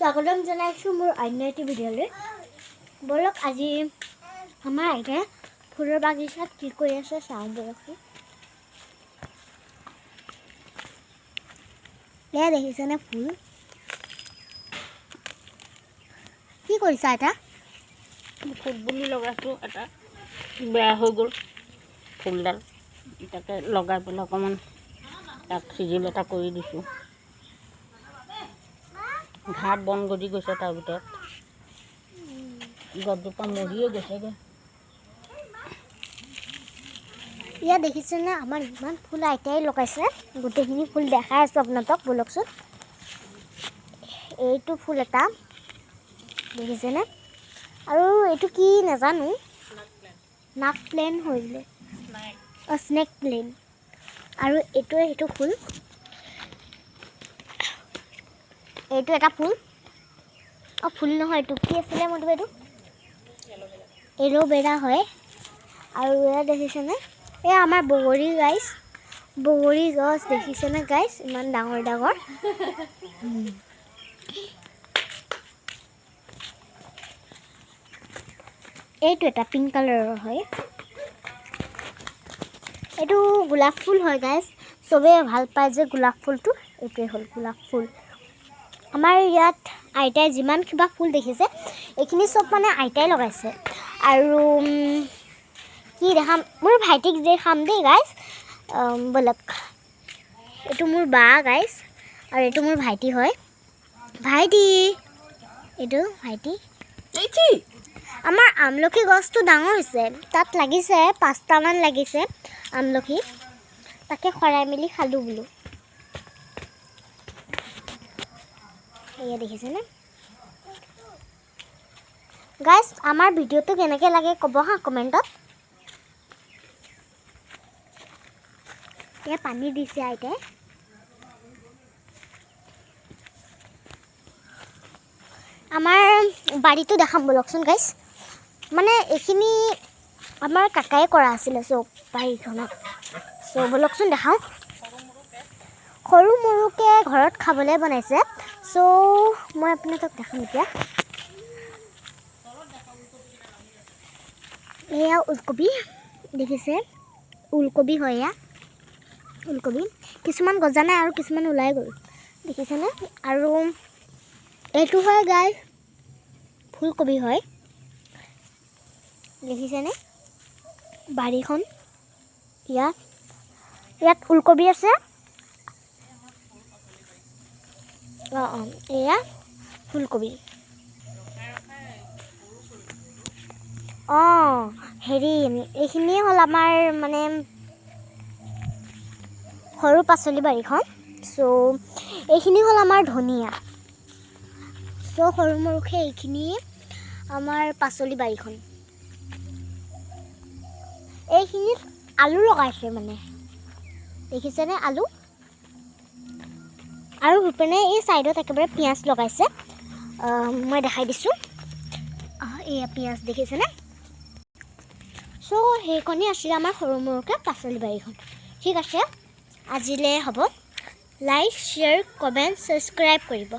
স্বাগতম জনাইছোঁ মোৰ অন্য এটি ভিডিঅ'লৈ। বলক আজি আমাৰ আইতাই ফুলৰ বাগিচাত কি কৰি আছে চাওঁ বলকচোন। এয়া দেখিছেনে ফুল? কি কৰিছা আইতা? ফুল বুলি লগাইছোঁ, এটা বেয়া হৈ গ'ল ফুলডাল, তাকে লগাই পেলাই অকণমান তাক চিজিল এটা কৰি দিছোঁ। ঘাট বন গজি গৈছে, তাৰ ভিতৰত গছজোপা মৰিয়ে গৈছেগৈ। ইয়াত দেখিছেনে আমাৰ ইমান ফুল আইতাই লগাইছে, গোটেইখিনি ফুল দেখাই আছোঁ আপোনালোকক। বলকচোন, এইটো ফুল এটা দেখিছেনে, আৰু এইটো কি নাজানো, নাক প্লেন হৈছিলে, স্নেক প্লেন। আৰু এইটোৱে সেইটো ফুল, এইটো এটা ফুল, ফুল নহয়, এইটো কি আছিলে মইতো, এইটো এল'ভেৰা হয়। আৰু এয়া দেখিছেনে, এয়া আমাৰ বগৰী গাইছ, বগৰী গছ দেখিছেনে গাইছ, ইমান ডাঙৰ ডাঙৰ। এইটো এটা পিংক কালাৰৰ হয়, এইটো গোলাপ ফুল হয় গাইছ। চবেই ভাল পায় যে গোলাপ ফুলটো, এইটোৱে হ'ল গোলাপ ফুল। আমাৰ ইয়াত আইতাই যিমান কিবা ফুল দেখিছে এইখিনি চব মানে আইতাই লগাইছে। আৰু কি দেখাম, মোৰ ভাইটিক দেখাম দেই গাইছ। বলক, এইটো মোৰ বা গাইছ, আৰু এইটো মোৰ ভাইটি হয়। ভাইটি, এইটো ভাইটি। আমাৰ আমলখি গছটো ডাঙৰ হৈছে, তাত লাগিছে 5টামান লাগিছে আমলখি, তাকে সৰাই মেলি খালোঁ বোলো। এয়া দেখিছেনে গাইছ, আমাৰ ভিডিঅ'টো কেনেকৈ লাগে ক'ব হা কমেণ্টত। এয়া পানী দিছে আইতাই। আমাৰ বাৰীটো দেখাম বলকচোন গাইছ। মানে এইখিনি আমাৰ কাকাই কৰা আছিলে চব বাৰীখনত। বলকচোন দেখাওঁ, সৰু মৰুকৈ ঘৰত খাবলৈ বনাইছে। মই আপোনালোকক দেখাম এতিয়া। এয়া ওলকবি দেখিছে, ওলকবি হয় এয়া ওলকবি। কিছুমান গজা নাই আৰু কিছুমান ওলাই গ'ল, দেখিছেনে। আৰু এইটো হয় গাই ফুলকবি হয়, দেখিছেনে বাৰীখন। ইয়াত ওলকবি আছে। এয়া ফুলকবি। হেৰি, এইখিনিয়ে হ'ল আমাৰ মানে সৰু পাচলি বাৰীখন। এইখিনি হ'ল আমাৰ ধনিয়া। সৰু মৰুকৈ এইখিনিয়ে আমাৰ পাচলি বাৰীখন। এইখিনিত আলু লগাইছে মানে, দেখিছেনে আলু। আৰু সিপিনে এই ছাইডত একেবাৰে পিঁয়াজ লগাইছে, মই দেখাই দিছোঁ। এয়া পিঁয়াজ দেখিছেনে। সেইখনেই আছিলে আমাৰ সৰু মৰুকৈ পাচলি বাৰীখন। ঠিক আছে, আজিলৈ হ'ব। লাইক, শ্বেয়াৰ, কমেণ্ট, ছাবস্ক্ৰাইব কৰিব।